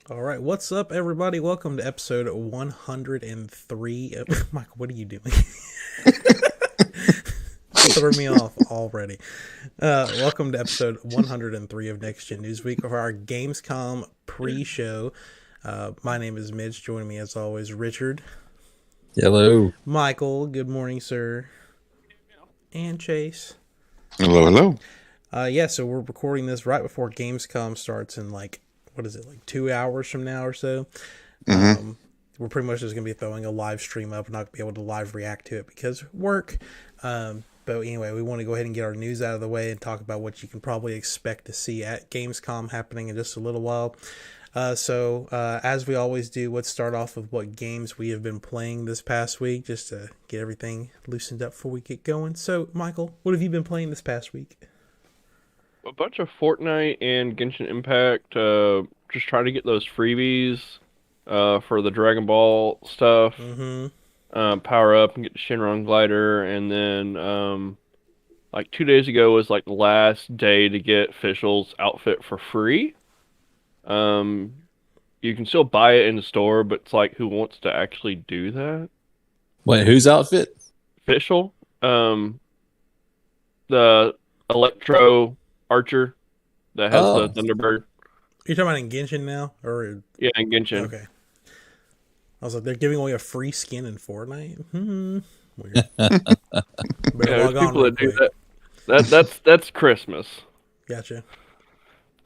All right, what's up, everybody? Welcome to episode 103. Michael, what are you doing? Throw me off already. Welcome to episode 103 of Next Gen Newsweek for our Gamescom pre-show. My name is Mitch. Joining me, as always, Richard. Hello. Michael, good morning, sir. And Chase. Hello, hello. So we're recording this right before Gamescom starts in like 2 hours from now or so. We're pretty much just going to be throwing a live stream up. We're not going to be able to live react to it because work. But anyway, we want to go ahead and get our news out of the way and talk about what you can probably expect to see at Gamescom happening in just a little while. As we always do, let's start off with what games we have been playing this past week, just to get everything loosened up before we get going. So, Michael, what have you been playing this past week? A bunch of Fortnite and Genshin Impact. Just trying to get those freebies for the Dragon Ball stuff. Power up and get the Shenron glider, and then like 2 days ago was like the last day to get Fischl's outfit for free. You can still buy it in the store, but it's like, who wants to actually do that? Wait, whose outfit? Fischl, the Electro Archer that has the Thunderbird. You're talking about in Genshin now? Or Yeah, in Genshin. Okay. I was like, they're giving away a free skin in Fortnite? Weird. Yeah, there's people that do that. That's Christmas. Gotcha.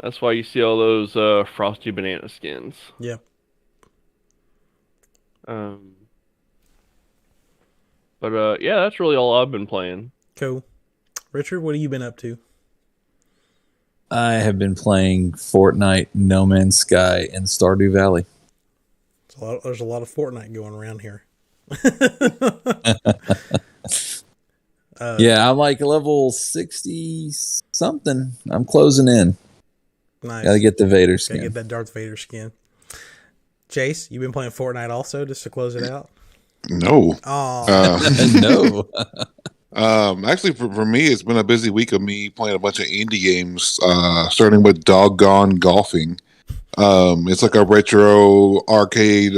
That's why you see all those frosty banana skins. Yeah. Yeah, that's really all I've been playing. Cool. Richard, what have you been up to? I have been playing Fortnite, No Man's Sky, and Stardew Valley. There's a lot of Fortnite going around here. Yeah, I'm like level 60 something. I'm closing in. Nice. Gotta get the Vader skin. Gotta get that Darth Vader skin. Chase, you been playing Fortnite also, just to close it out? No. No. Actually, for me, it's been a busy week of me playing a bunch of indie games, starting with Doggone Golfing. It's like a retro arcade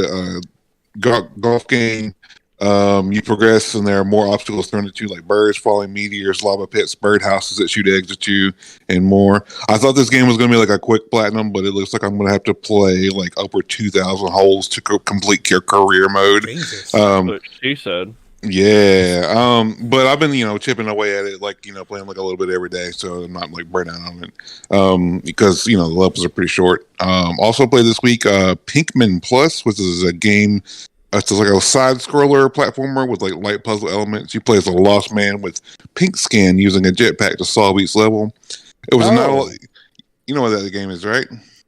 golf game. You progress, and there are more obstacles thrown at you, like birds, falling meteors, lava pits, birdhouses that shoot eggs at you, and more. I thought this game was going to be like a quick platinum, but it looks like I'm going to have to play like over 2,000 holes to complete your career mode. Jesus. What she said. Yeah, but I've been, chipping away at it, like, playing like a little bit every day, so I'm not like burnt out on it. Because, the levels are pretty short. Also played this week, Pinkman Plus, which is a game. It's like a side-scroller platformer with like light puzzle elements. You play as a lost man with pink skin using a jetpack to solve each level. It was not, you know what that game is, right?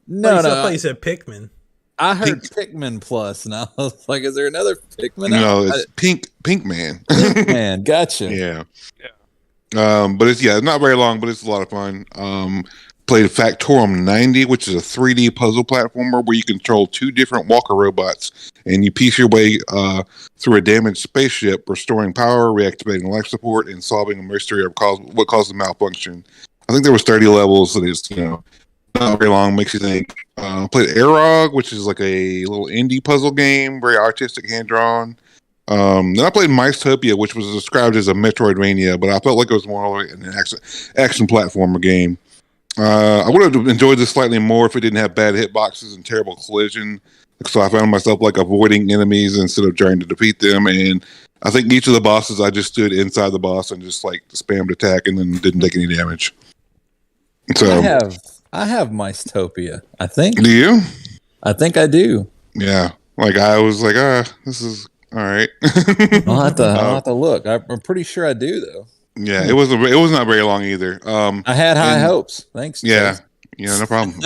No, I thought you said Pikmin. I heard Pikmin Plus, and I was like, is there another Pikmin? No, it's Pink Man. Pink Man, gotcha. Yeah. But it's not very long, but it's a lot of fun. Played Factorum 90, which is a 3D puzzle platformer where you control two different walker robots, and you piece your way through a damaged spaceship, restoring power, reactivating life support, and solving a mystery of what caused the malfunction. I think there was 30 levels, so it's not very long, makes you think. Played Aerog, which is like a little indie puzzle game, very artistic, hand-drawn. Then I played Micetopia, which was described as a Metroidvania, but I felt like it was more like an action platformer game. I would have enjoyed this slightly more if it didn't have bad hitboxes and terrible collision. So I found myself like avoiding enemies instead of trying to defeat them. And I think each of the bosses, I just stood inside the boss and just like spammed attack and then didn't take any damage. So I have Micetopia, I think. Do you? I think I do. Yeah. Like I was like, this is all right. I'll have to look. I'm pretty sure I do though. Yeah, it was not very long either. I had high hopes. Thanks. Yeah, no problem.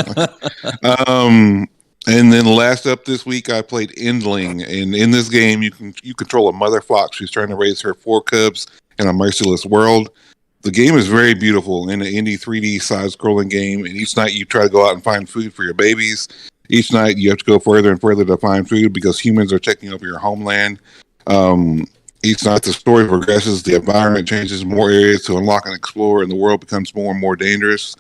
And then last up this week, I played Endling, and in this game, you control a mother fox who's trying to raise her four cubs in a merciless world. The game is very beautiful in an indie 3D side-scrolling game, and each night you try to go out and find food for your babies. Each night you have to go further and further to find food because humans are taking over your homeland. Each night the story progresses, the environment changes, more areas to unlock and explore, and the world becomes more and more dangerous.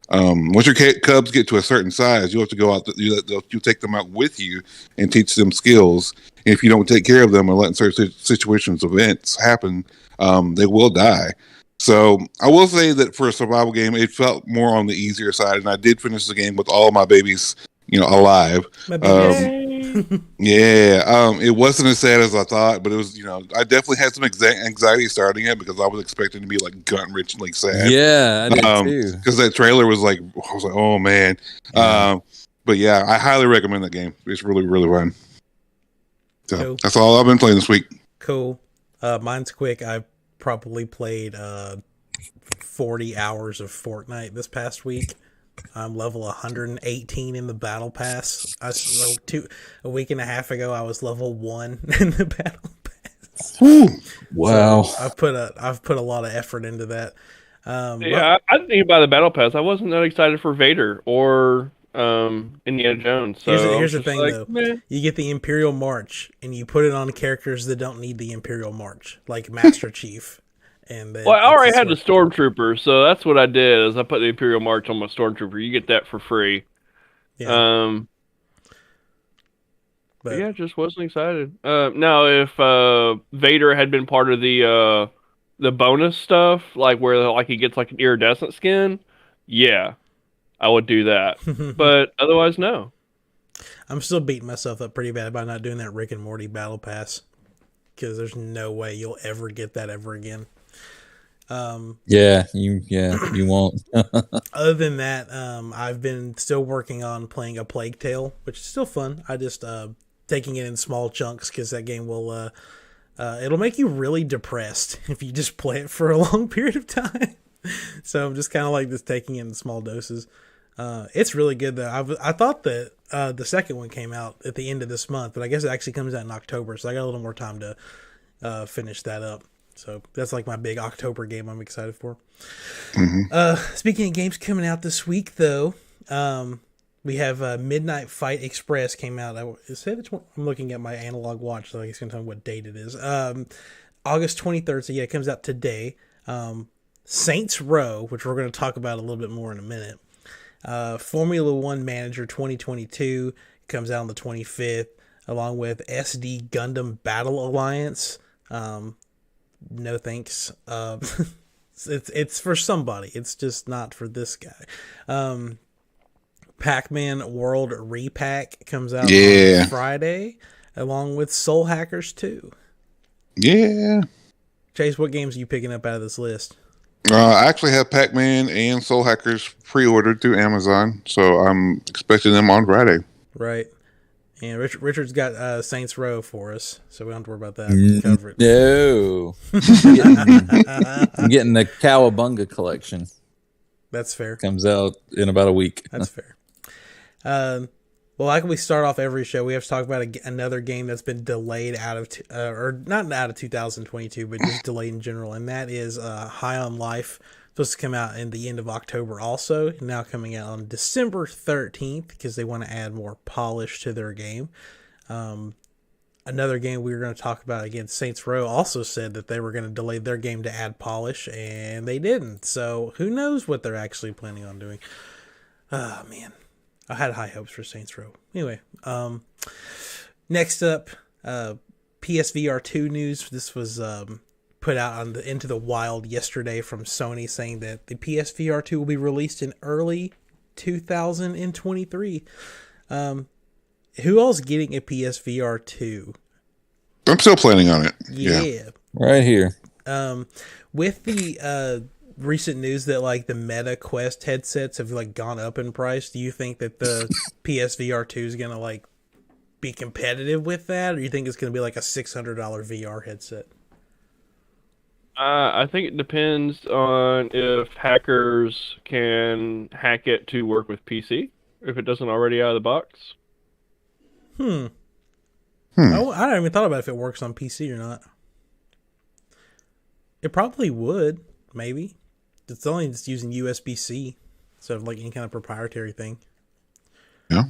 Once your cubs get to a certain size, you have to go out. You take them out with you and teach them skills. And if you don't take care of them and let certain situations, events happen, they will die. So I will say that for a survival game, it felt more on the easier side, and I did finish the game with all of my babies, alive. It wasn't as sad as I thought, but it was, I definitely had some anxiety starting it because I was expecting to be like gut-wrenchingly sad. Yeah, I did too. Because that trailer was like, I was like, oh man. Yeah. But yeah, I highly recommend that game. It's really, really fun. So cool. That's all I've been playing this week. Cool. Mine's quick. I've probably played 40 hours of Fortnite this past week. I'm level 118 in the battle pass. A week and a half ago, I was level 1 in the battle pass. Wow! So I've put a lot of effort into that. I didn't think about the battle pass. I wasn't that excited for Vader or Indiana Jones. So here's the thing, though. Meh. You get the Imperial March, and you put it on characters that don't need the Imperial March, like Master Chief. And I already had the Stormtrooper, so that's what I did. Is I put the Imperial March on my Stormtrooper. You get that for free. Yeah. But yeah, just wasn't excited. Now, if Vader had been part of the bonus stuff, like where he gets like an iridescent skin, yeah, I would do that. But otherwise, no. I'm still beating myself up pretty bad by not doing that Rick and Morty battle pass because there's no way you'll ever get that ever again. You won't. Other than that, I've been still working on playing A Plague Tale, which is still fun. I just taking it in small chunks because that game will it'll make you really depressed if you just play it for a long period of time. So I'm just kind of like just taking it in small doses. It's really good though. I thought that the second one came out at the end of this month, but I guess it actually comes out in October, so I got a little more time to finish that up. So that's like my big October game I'm excited for. Mm-hmm. Speaking of games coming out this week, though, we have Midnight Fight Express came out. I'm looking at my analog watch, so it's going to tell me what date it is. August 23rd, so yeah, it comes out today. Saints Row, which we're going to talk about a little bit more in a minute. Formula One Manager 2022 comes out on the 25th, along with SD Gundam Battle Alliance. No thanks. It's for somebody. It's just not for this guy. Pac-Man World Repack comes out on Friday, along with Soul Hackers 2. Yeah. Chase, what games are you picking up out of this list? I actually have Pac-Man and Soul Hackers pre-ordered through Amazon, so I'm expecting them on Friday. Right. And Richard's got Saints Row for us, so we don't have to worry about that. Cover it. No. I'm getting the Cowabunga collection. That's fair. Comes out in about a week. That's fair. Well, like we start off every show, we have to talk about another game that's been delayed out of, or not out of 2022, but just delayed in general, and that is High on Life. Supposed to come out in the end of October also, now coming out on December 13th because they want to add more polish to their game. Another game we were going to talk about, again, Saints Row also said that they were going to delay their game to add polish, and they didn't. So who knows what they're actually planning on doing. Oh, man. I had high hopes for Saints Row. Anyway, next up, PSVR 2 news. This was put out into the wild yesterday from Sony, saying that the PSVR 2 will be released in early 2023. Who else getting a PSVR 2? I'm still planning on it. Yeah. Right here. With the recent news that like the Meta Quest headsets have like gone up in price, do you think that the PSVR 2 is going to like be competitive with that, or do you think it's going to be like a $600 VR headset? I think it depends on if hackers can hack it to work with PC, if it doesn't already out of the box. I haven't even thought about if it works on PC or not. It probably would, maybe. It's only just using USB-C instead of like any kind of proprietary thing. Yeah.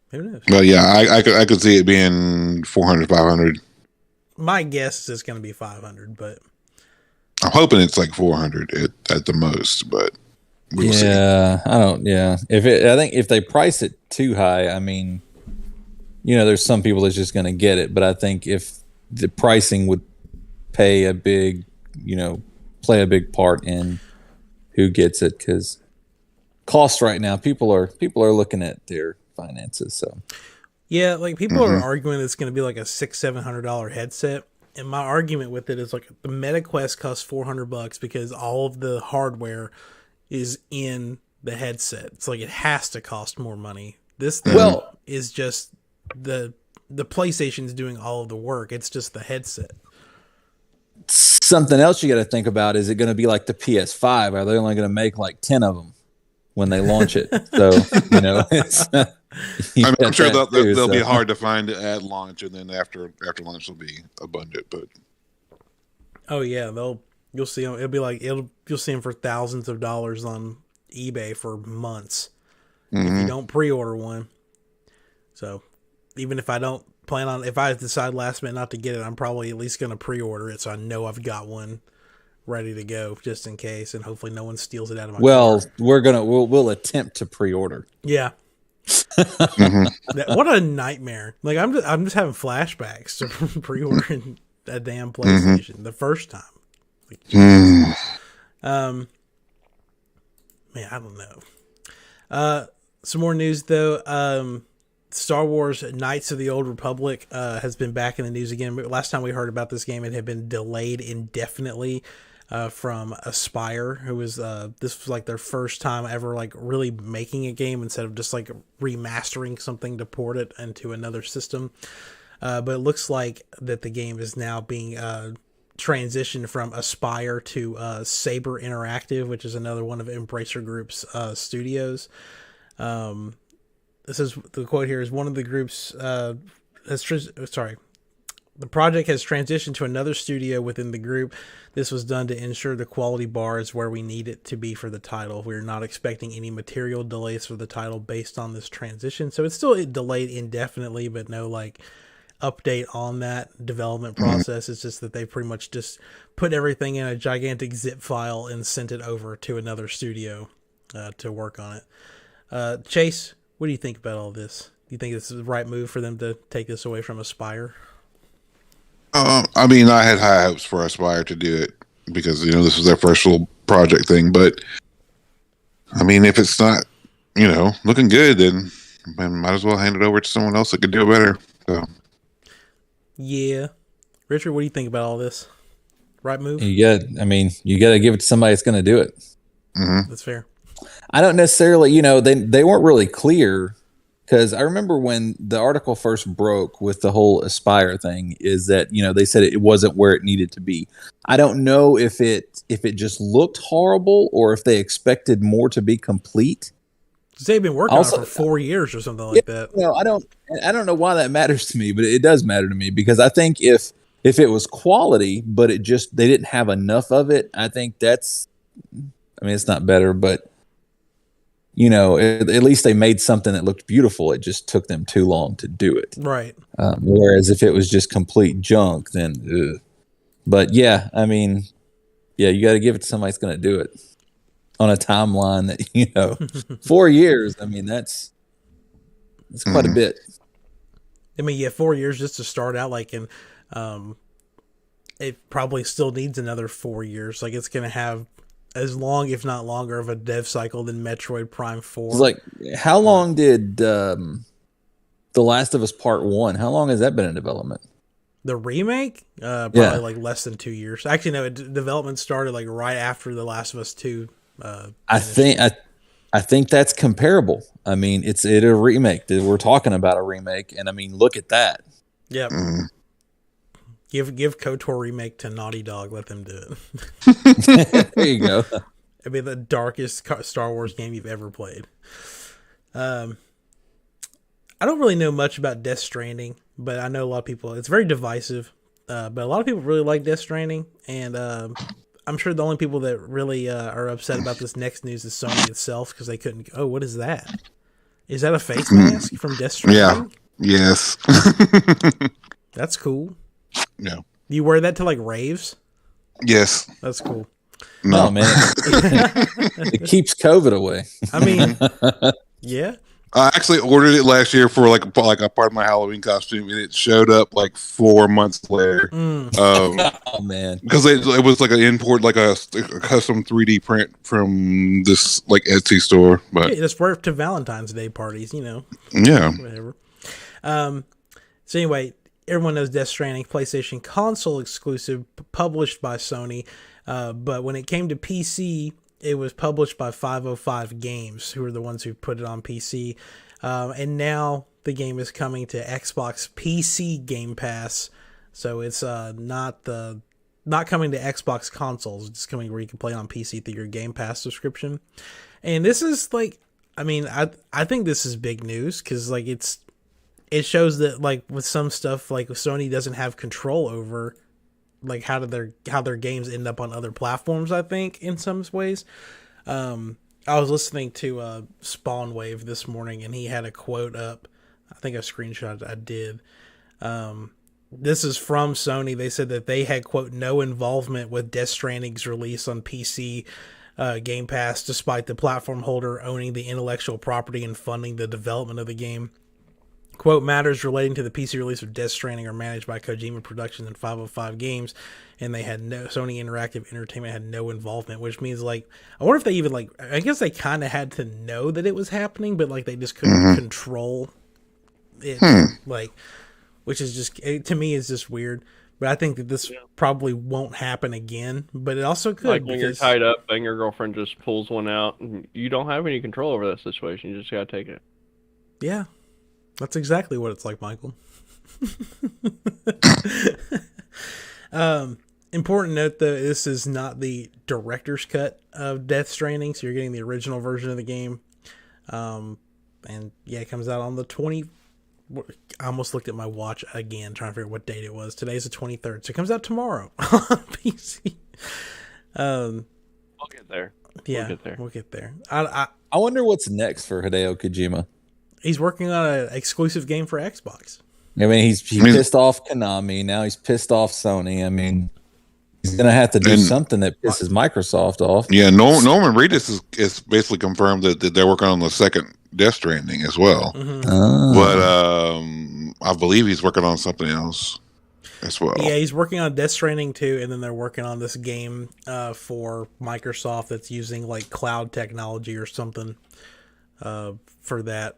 Who knows? Well, yeah, I could see it being 400, 500. My guess is it's going to be 500, but I'm hoping it's like 400 at the most, but we'll see. Yeah, I don't. Yeah, I think if they price it too high, I mean, there's some people that's just going to get it. But I think if the pricing would play a big part in who gets it, because cost right now, people are looking at their finances. So yeah, like people are arguing it's going to be like a $600-700 headset. And my argument with it is like the MetaQuest costs $400 because all of the hardware is in the headset. It's like it has to cost more money. This thing is just the PlayStation's doing all of the work. It's just the headset. Something else you got to think about, is it going to be like the PS5? Are they only going to make like 10 of them when they launch it? So, it's, I'm sure they'll be hard to find at launch, and then after launch they'll be abundant. But oh yeah, you'll see them. It'll be like you'll see them for thousands of dollars on eBay for months if you don't pre-order one. So even if I don't if I decide last minute not to get it, I'm probably at least going to pre-order it so I know I've got one ready to go just in case, and hopefully no one steals it out of my car. We'll attempt to pre-order. Yeah. What a nightmare. Like I'm just having flashbacks to pre-ordering a damn PlayStation the first time. Like, man, I don't know. Some more news though. Star Wars Knights of the Old Republic has been back in the news again. Last time we heard about this game, it had been delayed indefinitely from Aspire, who was this was like their first time ever like really making a game instead of just like remastering something to port it into another system. But it looks like that the game is now being transitioned from Aspire to Saber Interactive, which is another one of Embracer Group's studios. This is the quote here is one of the groups the project has transitioned to another studio within the group. This was done to ensure the quality bar is where we need it to be for the title. We're not expecting any material delays for the title based on this transition. So it's still delayed indefinitely, but no like update on that development process. It's just that they pretty much just put everything in a gigantic zip file and sent it over to another studio to work on it. Chase, what do you think about all this? Do you think this is the right move for them to take this away from Aspire? I mean, I had high hopes for Aspire to do it because this was their first little project thing. But I mean, if it's not looking good, then might as well hand it over to someone else that could do it better. So. Yeah, Richard, what do you think about all this? Right move? You got to give it to somebody that's going to do it. Mm-hmm. That's fair. I don't necessarily, they weren't really clear, because I remember when the article first broke with the whole Aspire thing is that, they said it wasn't where it needed to be. I don't know if it just looked horrible or if they expected more to be complete. They've been working on it for 4 years or something like that. I don't know why that matters to me, but it does matter to me, because I think if it was quality, but they didn't have enough of it, I think it's not better, but at least they made something that looked beautiful. It just took them too long to do it. Right. Whereas if it was just complete junk, then, but yeah, you got to give it to somebody that's going to do it on a timeline that, 4 years. That's quite a bit. 4 years just to start out, it probably still needs another 4 years. Like it's going to have as long, if not longer, of a dev cycle than Metroid Prime 4. It's like, how long did The Last of Us Part 1, how long has that been in development? The remake? Probably like less than 2 years. Actually, no, development started like right after The Last of Us 2. I think that's comparable. It's a remake. We're talking about a remake, and look at that. Yep. Mm. Give KOTOR remake to Naughty Dog. Let them do it. There you go. It'd be the darkest Star Wars game you've ever played. I don't really know much about Death Stranding, but I know a lot of people. It's very divisive, but a lot of people really like Death Stranding, and I'm sure the only people that really are upset about this next news is Sony itself, because they couldn't. Oh, what is that? Is that a face mask from Death Stranding? Yeah. Yes. That's cool. Yeah. You wear that to like raves? Yes. That's cool. No, man. It keeps COVID away. I mean, yeah. I actually ordered it last year for like a part of my Halloween costume, and it showed up like 4 months later. Oh man, because it was like an import, like a custom 3D print from this like Etsy store. But it's worth to Valentine's Day parties, you know. Yeah. Whatever. So anyway, everyone knows Death Stranding, PlayStation console exclusive, published by Sony. But when it came to PC, it was published by 505 Games, who are the ones who put it on PC. And now the game is coming to Xbox PC Game Pass. So it's not coming to Xbox consoles. It's coming where you can play on PC through your Game Pass subscription. And this is like, I mean, I think this is big news because like it shows that like with some stuff like Sony doesn't have control over like how their games end up on other platforms. I think in some ways. I was listening to Spawn Wave this morning, and he had a quote up. I think a screenshot I did. This is from Sony. They said that they had, quote, no involvement with Death Stranding's release on PC Game Pass, despite the platform holder owning the intellectual property and funding the development of the game. Quote, matters relating to the PC release of Death Stranding are managed by Kojima Productions and 505 Games, and they had Sony Interactive Entertainment had no involvement, which means, like, I wonder if they even, like, I guess they kind of had to know that it was happening, but, like, they just couldn't control it, like, which is just, to me, is just weird. But I think that this probably won't happen again, but it also could. Like when you're tied up and your girlfriend just pulls one out, and you don't have any control over that situation. You just gotta take it. Yeah. That's exactly what it's like, Michael. Important note, though, this is not the director's cut of Death Stranding, so you're getting the original version of the game. And yeah, it comes out on the 20th. I almost looked at my watch again, trying to figure out what date it was. Today's the 23rd, so it comes out tomorrow on PC. We'll get there. Yeah, we'll get there. I wonder what's next for Hideo Kojima. He's working on an exclusive game for Xbox. I mean, he pissed off Konami. Now he's pissed off Sony. I mean, he's going to have to do something that pisses Microsoft off. Yeah, Norman Reedus is basically confirmed that they're working on the second Death Stranding as well. But I believe he's working on something else as well. Yeah, he's working on Death Stranding 2, and then they're working on this game for Microsoft that's using like cloud technology or something for that.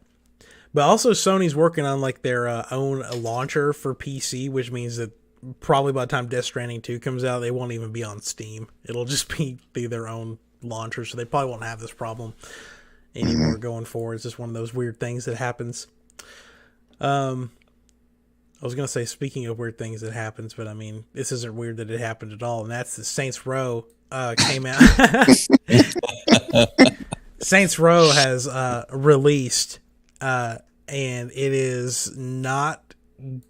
But also Sony's working on like their own launcher for PC, which means that probably by the time Death Stranding 2 comes out, they won't even be on Steam. It'll just be their own launcher, so they probably won't have this problem anymore going forward. It's just one of those weird things that happens. I was going to say, speaking of weird things that happens, but I mean, this isn't weird that it happened at all, and that's the Saints Row came out. Saints Row has released, and it is not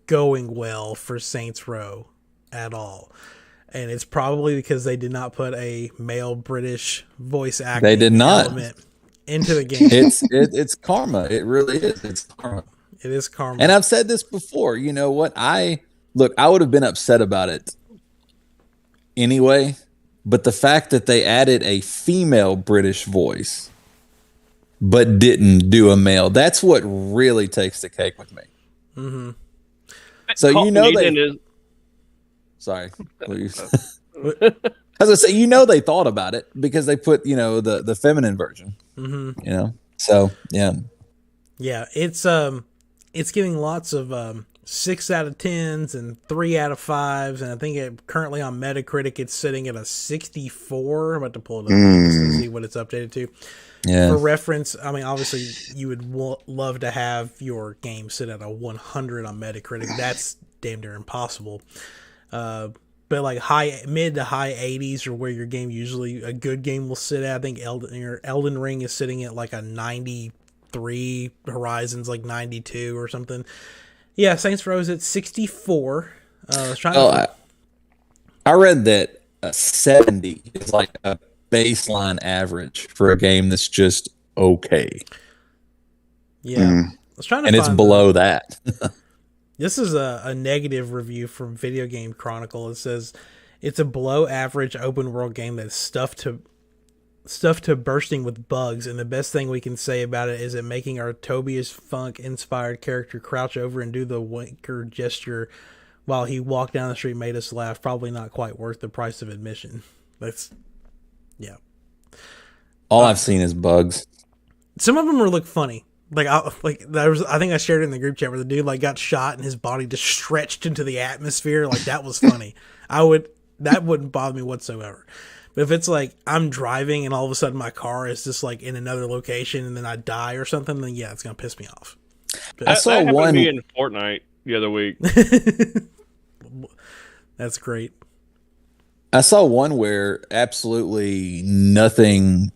going well for Saints Row at all. And it's probably because they did not put a male British voice acting element into the game. It's karma. It really is. It's karma. It is karma. And I've said this before. You know what? I would have been upset about it anyway. But the fact that they added a female British voice but didn't do a male, that's what really takes the cake with me. Mm-hmm. So you know Sorry. I was gonna say, you know, they thought about it because they put, you know, the feminine version. Mm-hmm. You know, so yeah, it's getting lots of 6 out of 10s and 3 out of 5s, and I think currently on Metacritic it's sitting at a 64. I'm about to pull it up to see what it's updated to. Yeah. For reference, I mean, obviously you would love to have your game sit at a 100 on Metacritic. That's damn near impossible. But like mid to high 80s are where your game usually, a good game will sit at. I think Elden Ring is sitting at like a 93, Horizon's like 92 or something. Yeah, Saints Row's at 64. I read that 70 is like a baseline average for a game that's just okay. Yeah. I was trying to and it's below that. This is a negative review from Video Game Chronicle. It says, It's a below average open world game that's stuffed to bursting with bugs, and the best thing we can say about it is that making our Tobias Funk inspired character crouch over and do the winker gesture while he walked down the street made us laugh. Probably not quite worth the price of admission. Yeah. All I've seen is bugs. Some of them look funny. I think I shared it in the group chat where the dude like got shot and his body just stretched into the atmosphere. Like that was funny. That wouldn't bother me whatsoever. But if it's like I'm driving and all of a sudden my car is just like in another location and then I die or something, then yeah, it's gonna piss me off. But I saw one in Fortnite the other week. That's great. I saw one where absolutely nothing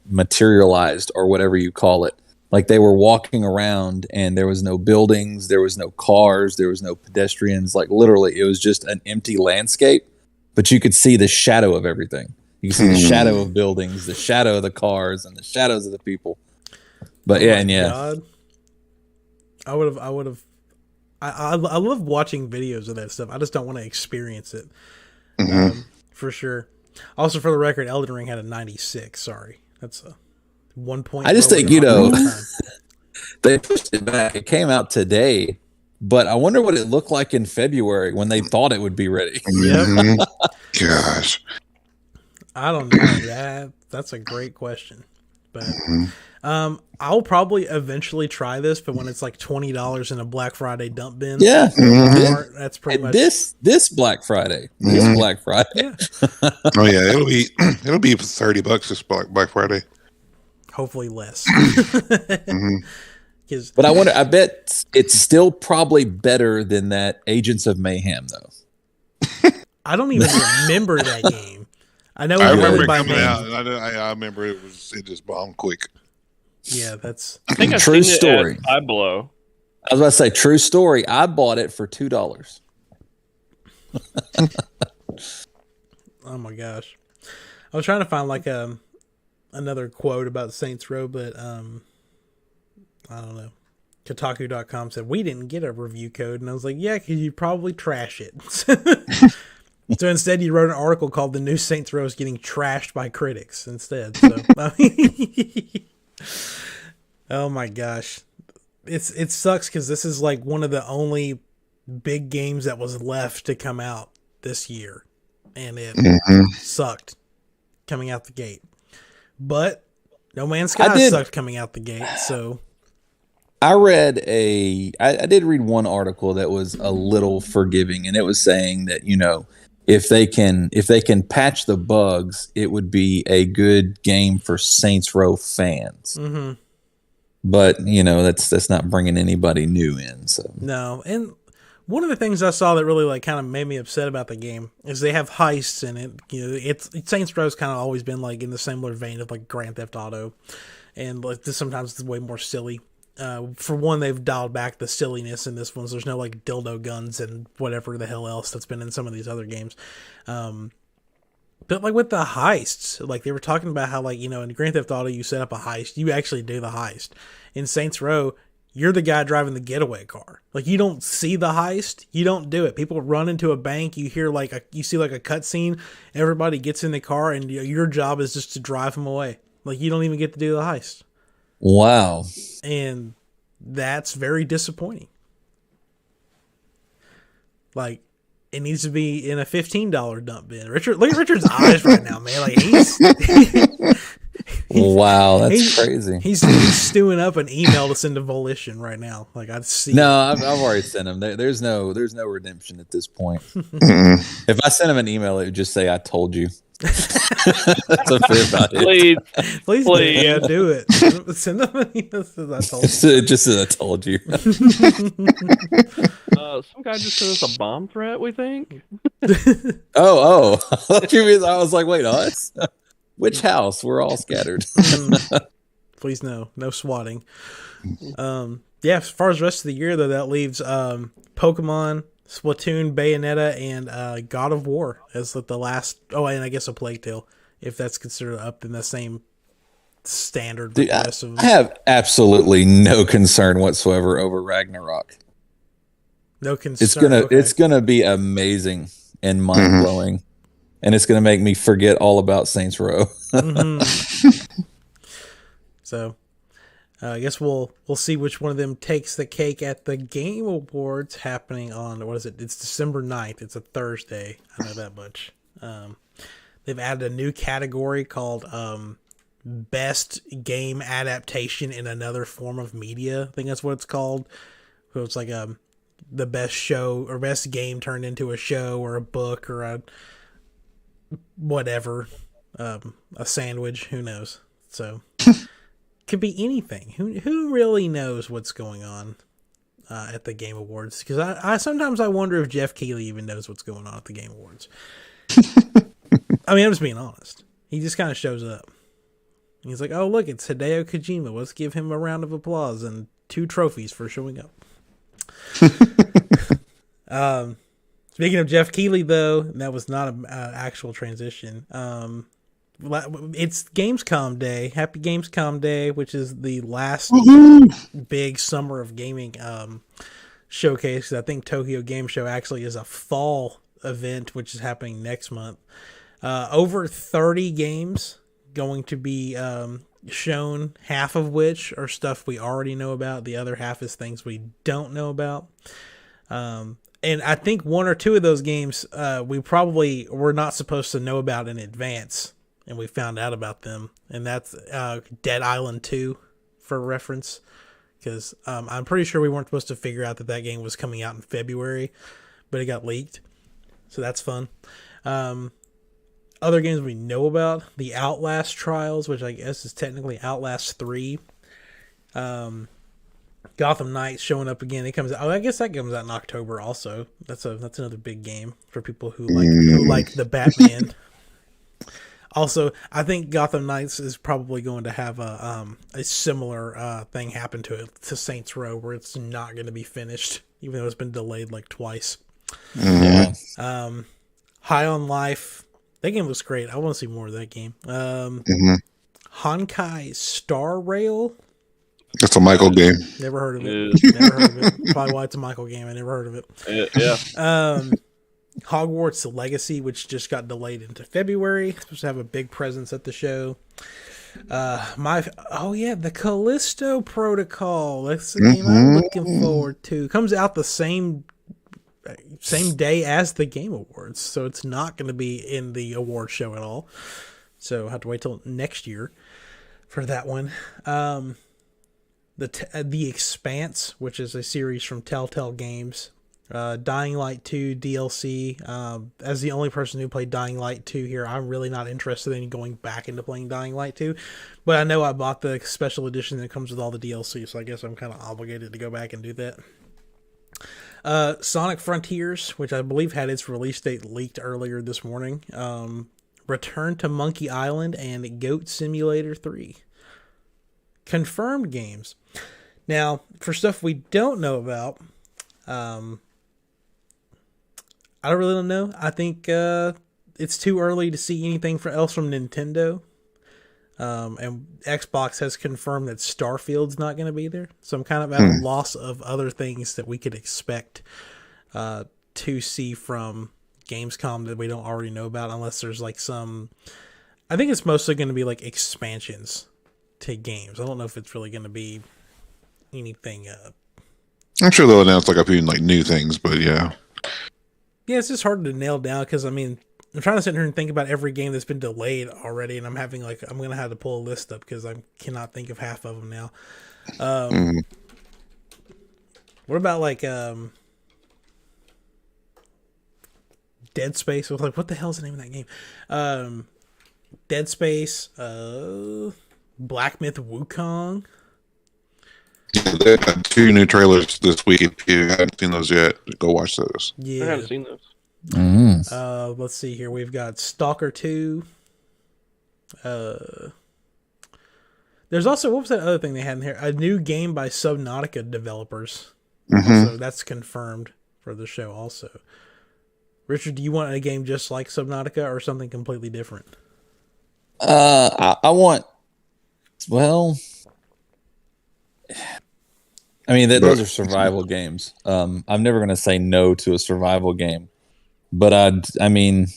materialized, or whatever you call it. Like they were walking around and there was no buildings, there was no cars, there was no pedestrians. Like literally, it was just an empty landscape, but you could see the shadow of everything. You could see the shadow of buildings, the shadow of the cars, and the shadows of the people. But God. I would have. I love watching videos of that stuff. I just don't want to experience it. For sure. Also, for the record, Elden Ring had a 96. Sorry, that's a 1 point. I just think they pushed it back. It came out today, but I wonder what it looked like in February when they thought it would be ready. Yep. Gosh, I don't know. That's a great question, but I'll probably eventually try this. But when it's like $20 in a Black Friday dump bin, that's pretty much this Black Friday. This Black Friday. Yeah. Oh yeah, it'll be $30 this Black Friday. Hopefully less. But I bet it's still probably better than that Agents of Mayhem, though. I don't even remember that game. I know. I remember it coming out. I remember it just bombed quick. Yeah, that's. I think I've true seen story. It at Iblo. I was about to say true story. I bought it for $2. Oh my gosh, I was trying to find like another quote about Saints Row, but I don't know. Kotaku.com said we didn't get a review code, and I was like, yeah, because you probably trash it. So instead, you wrote an article called "The New Saints Row is Getting Trashed by Critics" instead. So, oh my gosh, it sucks because this is like one of the only big games that was left to come out this year, and it sucked coming out the gate. But No Man's Sky sucked coming out the gate, so. I did read one article that was a little forgiving, and it was saying that, if they can patch the bugs, it would be a good game for Saints Row fans. Mm-hmm. But that's not bringing anybody new in. So no, and one of the things I saw that really kind of made me upset about the game is they have heists in it. It's Saints Row's kind of always been like in the similar vein of like Grand Theft Auto, and like this sometimes it's way more silly. For one, they've dialed back the silliness in this one, so there's no like dildo guns and whatever the hell else that's been in some of these other games. But like with the heists, like they were talking about how like, in Grand Theft Auto, you set up a heist, you actually do the heist. In Saints Row, you're the guy driving the getaway car. Like you don't see the heist, you don't do it. People run into a bank, you hear you see like a cutscene, everybody gets in the car, and your job is just to drive them away. Like you don't even get to do the heist. Wow. And that's very disappointing. Like, it needs to be in a $15 dump bin. Richard, look at Richard's eyes right now, man. Like wow, that's crazy. He's stewing up an email to send to Volition right now. Like I see. No, I've already sent him. There's no redemption at this point. If I sent him an email, it would just say, "I told you." That's about it. Please, yeah, do it. Send them an email that says, "I told you." It just says, "I told you." Some guy just sent us a bomb threat, we think. Oh! I was like, wait, us? Which house? We're all scattered. Please no swatting. Yeah, as far as the rest of the year though, that leaves Pokemon, Splatoon, Bayonetta, and God of War as the last. Oh, and I guess a Plague Tale, if that's considered up in the same standard. Dude, I have absolutely no concern whatsoever over Ragnarok. No concern. It's gonna be amazing and mind blowing. and it's going to make me forget all about Saints Row. So, I guess we'll see which one of them takes the cake at the Game Awards happening on, what is it? It's December 9th. It's a Thursday. I know that much. They've added a new category called Best Game Adaptation in Another Form of Media. I think that's what it's called. So it's like the best show or best game turned into a show or a book or a whatever, a sandwich. Who knows? So could be anything. Who really knows what's going on at the Game Awards? Because I sometimes I wonder if Jeff Keighley even knows what's going on at the Game Awards. I mean, I'm just being honest. He just kind of shows up. He's like, oh, look, it's Hideo Kojima. Let's give him a round of applause and 2 trophies for showing up. Speaking of Jeff Keighley, though, that was not an actual transition. It's Gamescom Day. Happy Gamescom Day, which is the last big summer of gaming showcase. I think Tokyo Game Show actually is a fall event, which is happening next month. Over 30 games going to be shown, half of which are stuff we already know about. The other half is things we don't know about. And I think 1 or 2 of those games we probably were not supposed to know about in advance, and we found out about them. And that's Dead Island 2, for reference, because I'm pretty sure we weren't supposed to figure out that game was coming out in February, but it got leaked. So that's fun. Other games we know about, the Outlast Trials, which I guess is technically Outlast 3. Gotham Knights showing up again. It comes out. Oh, I guess that comes out in October also. That's another big game for people who like the Batman. Also, I think Gotham Knights is probably going to have a similar thing happen to it to Saints Row, where it's not going to be finished, even though it's been delayed like twice. High on Life. That game looks great. I want to see more of that game. Honkai Star Rail. That's a Michael game. Never heard of it. Never heard of it. Probably why it's a Michael game. I never heard of it. Yeah. Hogwarts Legacy, which just got delayed into February. Supposed to have a big presence at the show. The Callisto Protocol. That's the game I'm looking forward to. Comes out the same day as the Game Awards, so it's not going to be in the award show at all. So I have to wait till next year for that one. The Expanse, which is a series from Telltale Games. Dying Light 2 DLC. As the only person who played Dying Light 2 here, I'm really not interested in going back into playing Dying Light 2. But I know I bought the special edition that comes with all the DLC, so I guess I'm kind of obligated to go back and do that. Sonic Frontiers, which I believe had its release date leaked earlier this morning. Return to Monkey Island and Goat Simulator 3. Confirmed games. Now, for stuff we don't know about, I don't really know. I think it's too early to see anything else from Nintendo. And Xbox has confirmed that Starfield's not going to be there. So I'm kind of at a loss of other things that we could expect to see from Gamescom that we don't already know about, unless there's like some... I think it's mostly going to be like expansions to games. I don't know if it's really going to be anything... I'm sure they'll announce like a few like new things, but yeah. Yeah, it's just hard to nail down because, I mean, I'm trying to sit here and think about every game that's been delayed already, and I'm going to have to pull a list up because I cannot think of half of them now. What about like Dead Space? Like, what the hell's the name of that game? Dead Space, Black Myth Wukong. Yeah, they had 2 new trailers this week. If you haven't seen those yet, go watch those. Yeah, I haven't seen those. Let's see here. We've got Stalker 2. There's also, what was that other thing they had in here? A new game by Subnautica developers. So that's confirmed for the show also. Richard, do you want a game just like Subnautica or something completely different? I want, well, I mean, those are survival games. I'm never going to say no to a survival game, but I mean,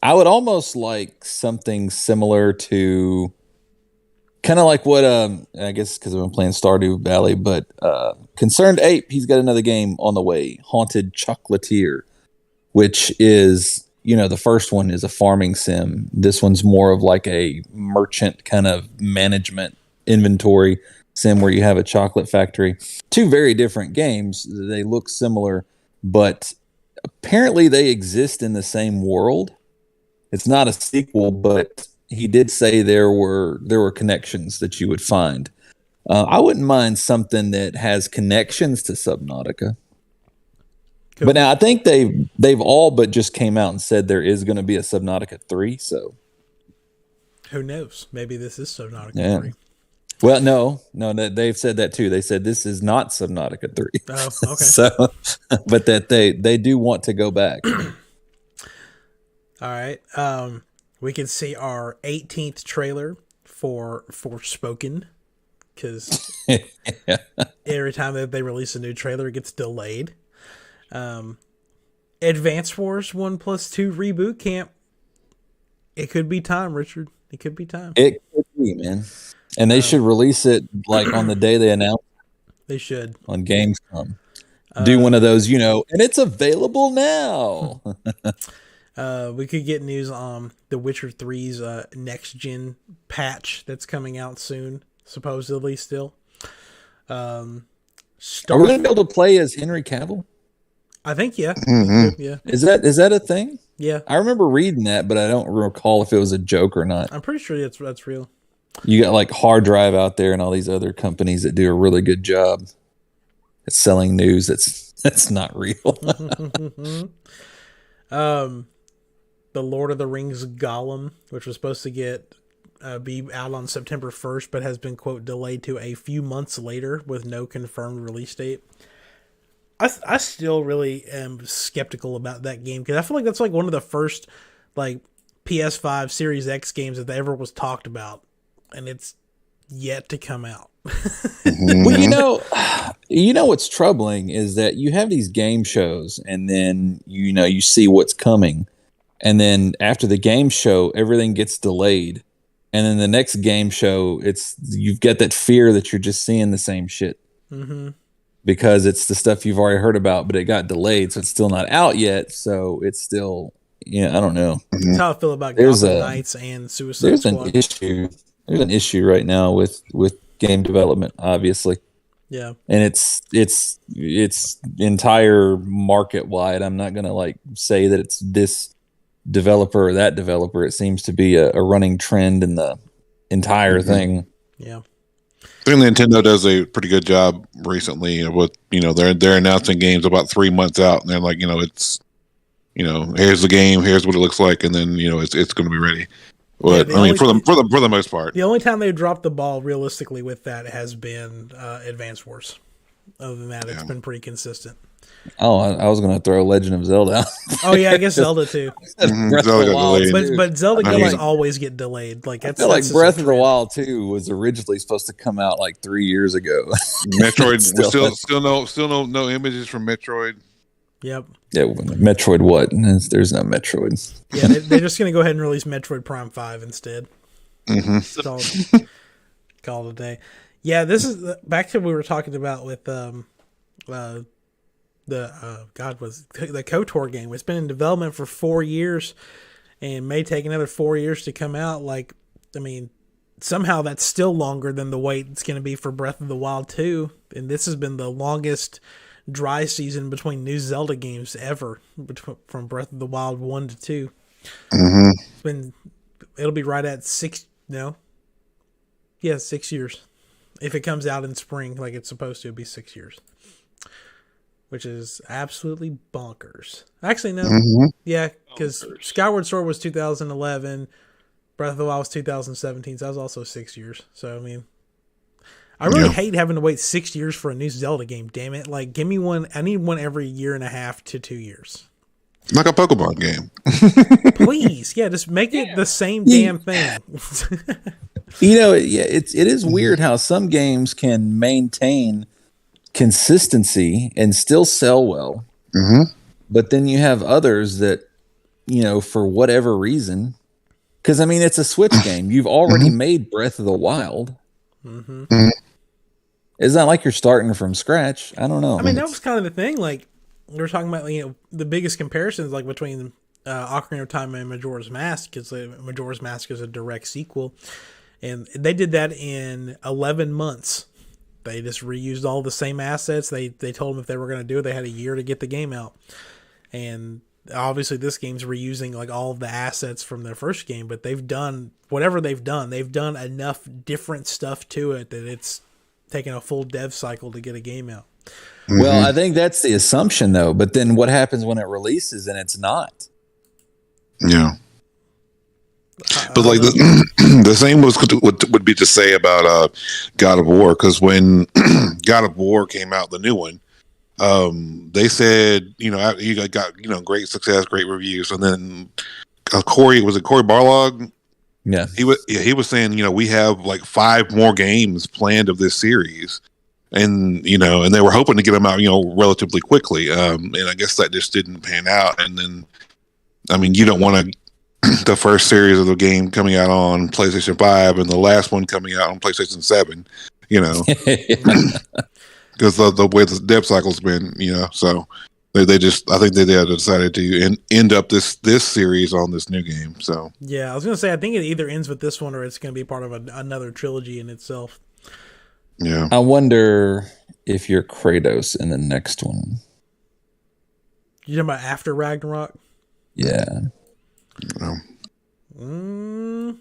I would almost like something similar to kind of like what I guess because I've been playing Stardew Valley, but Concerned Ape, he's got another game on the way, Haunted Chocolatier, which is, the first one is a farming sim. This one's more of like a merchant kind of management inventory sim where you have a chocolate factory. Two very different games. They look similar, but apparently they exist in the same world. It's not a sequel, but he did say there were connections that you would find. I wouldn't mind something that has connections to Subnautica. Cool. But now I think they've all but just came out and said there is going to be a Subnautica 3. So who knows? Maybe this is Subnautica 3. Well, no, they've said that too. They said this is not Subnautica 3. Oh, okay. So, but that they do want to go back. All right. We can see our 18th trailer for Forspoken, because every time that they release a new trailer, it gets delayed. Advance Wars 1+2 Reboot Camp. It could be time, Richard. It could be time. It could be, man. And they should release it like on the day they announce it. They should. On Gamescom. Do one of those, and it's available now. We could get news on The Witcher 3's next-gen patch that's coming out soon, supposedly still. Are we going to be able to play as Henry Cavill? I think, yeah. Mm-hmm. Yeah. Is that a thing? Yeah. I remember reading that, but I don't recall if it was a joke or not. I'm pretty sure that's real. You got like Hard Drive out there and all these other companies that do a really good job at selling news that's not real. The Lord of the Rings Gollum, which was supposed to be out on September 1st, but has been, quote, delayed to a few months later with no confirmed release date. I still really am skeptical about that game, because I feel like that's like one of the first like PS5 Series X games that ever was talked about, and it's yet to come out. Well, what's troubling is that you have these game shows, and then you see what's coming, and then after the game show, everything gets delayed, and then the next game show, you've got that fear that you're just seeing the same shit. Mm-hmm. Because it's the stuff you've already heard about, but it got delayed, so it's still not out yet. So it's still, I don't know. That's how I feel about Gotham Knights and Suicide Squad. There's an issue right now with game development, obviously. Yeah, and it's entire market wide. I'm not gonna like say that it's this developer or that developer. It seems to be a running trend in the entire thing. Yeah. I think Nintendo does a pretty good job recently with, they're announcing games about 3 months out, and they're like, it's, here's the game, here's what it looks like, and then, it's going to be ready. But for the most part, the only time they've dropped the ball realistically with that has been Advance Wars. Other than that, it's been pretty consistent. Oh, I was going to throw Legend of Zelda. Oh yeah, I guess Zelda too. But Zelda games always get delayed. Like I feel like Breath of the Wild 2 was originally supposed to come out like 3 years ago. Metroid, still no images from Metroid. Yep. Yeah, Metroid what? There's no Metroid. Yeah, they're just going to go ahead and release Metroid Prime 5 instead. Mm-hmm. Call it a day. Yeah, this is back to what we were talking about with the KOTOR game. It's been in development for 4 years and may take another 4 years to come out. Somehow that's still longer than the wait it's going to be for Breath of the Wild 2. And this has been the longest dry season between new Zelda games ever, from Breath of the Wild 1 to 2. Mm-hmm. It'll be right at 6 years. If it comes out in spring like it's supposed to, it'll be 6 years. Which is absolutely bonkers. Actually, no. Mm-hmm. Yeah, because Skyward Sword was 2011. Breath of the Wild was 2017. So that was also 6 years. So, I really hate having to wait 6 years for a new Zelda game, damn it. Like, give me one. I need one every 1.5 to 2 years. Like a Pokemon game. Please. Yeah, just make it the same damn thing. It is weird how some games can maintain consistency and still sell well. Mm-hmm. But then you have others that for whatever reason, because I mean, it's a Switch game. You've already made Breath of the Wild. Mm-hmm. It's not like you're starting from scratch. I don't know. I mean, that was kind of the thing. Like, we were talking about, the biggest comparisons, like, between Ocarina of Time and Majora's Mask, because Majora's Mask is a direct sequel. And they did that in 11 months. They just reused all the same assets. They told them if they were going to do it, they had a year to get the game out. And obviously this game's reusing like all of the assets from their first game, but they've done whatever they've done enough different stuff to it that it's taken a full dev cycle to get a game out. Well, I think that's the assumption though, but then what happens when it releases and it's not? Yeah. But like the same would be to say about God of War, because when God of War came out, the new one, they said you got great success, great reviews, and then Corey Barlog? Yeah, he was saying we have like 5 more games planned of this series, and and they were hoping to get them out relatively quickly, and I guess that just didn't pan out. And then I mean, you don't want to. The first series of the game coming out on PlayStation 5 and the last one coming out on PlayStation 7, because the way the dev cycle's been, so they just, I think they decided to end up this series on this new game. So yeah, I was gonna say, I think it either ends with this one or it's gonna be part of another trilogy in itself. Yeah, I wonder if you're Kratos in the next one. You talking about after Ragnarok? Yeah. Who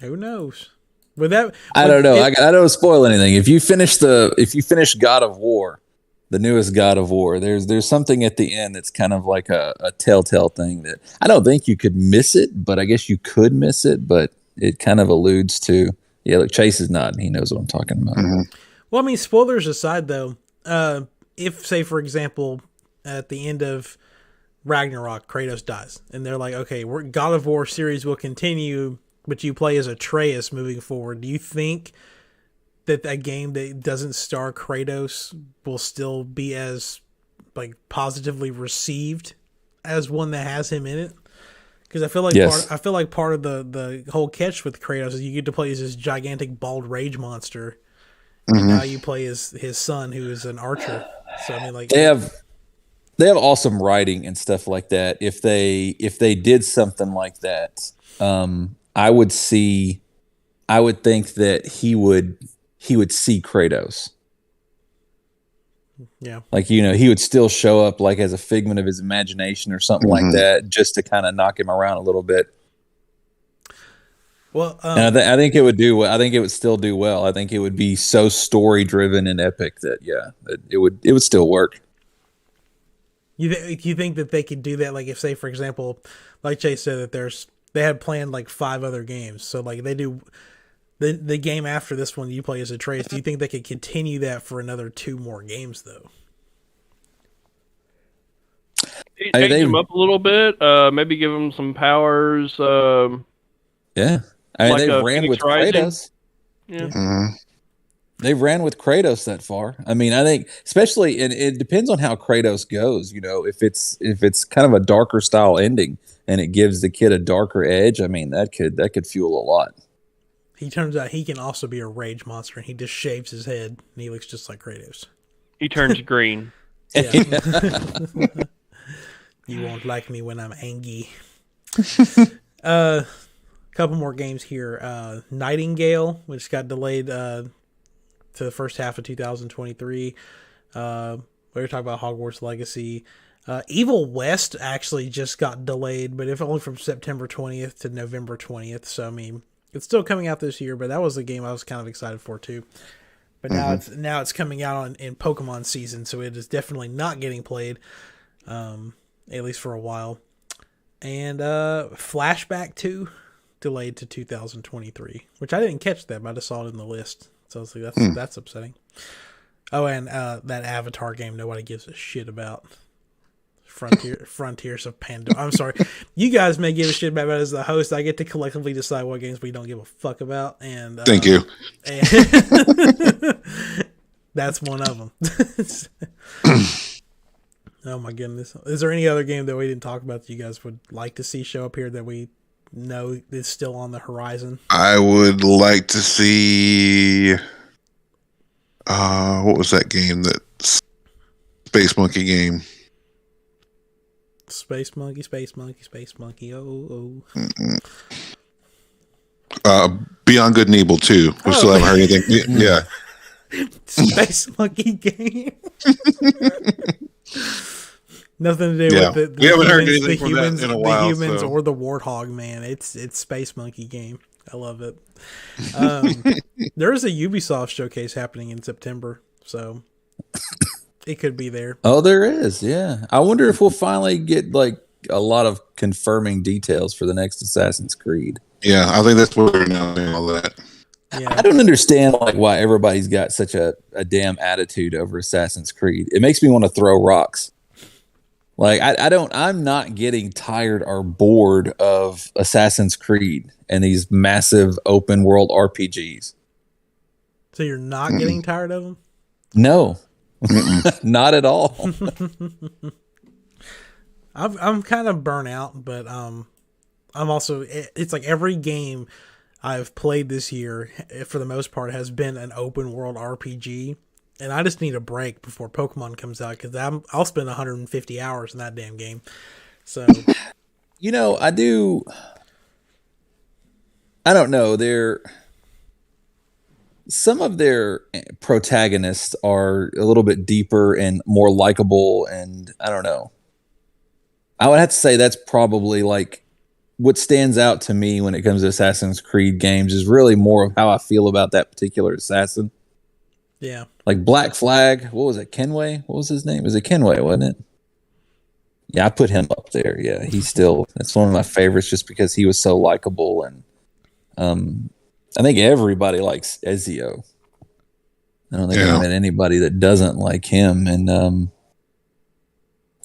knows? With that, I don't know. I don't spoil anything. If you finish God of War, the newest God of War, there's something at the end that's kind of like a telltale thing that I don't think you could miss it, but I guess you could miss it. But it kind of alludes to, look, Chase is nodding. He knows what I'm talking about. Well, I mean, spoilers aside, though, if, say, for example, at the end of Ragnarok, Kratos dies, and they're like, okay, God of War series will continue, but you play as Atreus moving forward. Do you think that a game that doesn't star Kratos will still be as like positively received as one that has him in it? Because I feel like part of the whole catch with Kratos is you get to play as this gigantic bald rage monster, and now you play as his son, who is an archer. So I mean, like they have awesome writing and stuff like that. If they did something like that, I would think that he would see Kratos. Yeah. Like, he would still show up like as a figment of his imagination or something like that, just to kind of knock him around a little bit. Well, and I think it would do. I think it would still do well. I think it would be so story driven and epic that it would still work. You think that they could do that? Like, if, say, for example, like Chase said, that they had planned like 5 other games. So like they do the game after this one, you play as Atreus. Do you think they could continue that for another 2 more games though? Change them up a little bit. Maybe give them some powers. Yeah, I mean, they ran with Kratos. Yeah. They ran with Kratos that far. I mean, I think especially, and it depends on how Kratos goes. If it's kind of a darker style ending and it gives the kid a darker edge, I mean, that could fuel a lot. He turns out he can also be a rage monster, and he just shaves his head, and he looks just like Kratos. He turns green. Yeah. You won't like me when I'm angry. Couple more games here. Nightingale, which got delayed to the first half of 2023. We were talking about Hogwarts Legacy. Evil West actually just got delayed, but if only from September 20th to November 20th. So I mean, it's still coming out this year, but that was a game I was kind of excited for too. But now it's coming out in Pokemon season, so it is definitely not getting played, at least for a while. And Flashback 2 delayed to 2023, which I didn't catch that, but I just saw it in the list. So I was like, that's upsetting. Oh, and that Avatar game nobody gives a shit about. Frontiers of Pandora. I'm sorry. You guys may give a shit about it as the host. I get to collectively decide what games we don't give a fuck about. And thank you. And that's one of them. Oh my goodness. Is there any other game that we didn't talk about that you guys would like to see show up here that we know is still on the horizon? I would like to see. What was that game? That Space Monkey game. Space Monkey, Space Monkey, Space Monkey. Oh. Beyond Good and Evil 2. We still haven't heard anything. Yeah. Space Monkey game. Nothing to do with the we haven't humans, heard anything the from humans, that in a while, the humans so. or the warthog, man. It's Space Monkey game. I love it. There is a Ubisoft showcase happening in September, so it could be there. Oh, there is. Yeah. I wonder if we'll finally get like a lot of confirming details for the next Assassin's Creed. Yeah, I think that's what we're now doing all that. Yeah. I don't understand like why everybody's got such a damn attitude over Assassin's Creed. It makes me want to throw rocks. Like I'm not getting tired or bored of Assassin's Creed and these massive open world RPGs. So you're not getting tired of them? No, not at all. I'm kind of burnt out, but I'm also, it's like every game I've played this year, for the most part, has been an open world RPG. And I just need a break before Pokemon comes out, because I'll spend 150 hours in that damn game. So, You know, I don't know. Some of their protagonists are a little bit deeper and more likable, and I don't know. I would have to say that's probably like what stands out to me when it comes to Assassin's Creed games is really more of how I feel about that particular assassin. yeah. Like Black Flag, what was it? Kenway? What was his name? Was it Kenway, wasn't it? Yeah, I put him up there. Yeah, that's one of my favorites just because he was so likable. And I think everybody likes Ezio. I don't think I've met anybody that doesn't like him. And,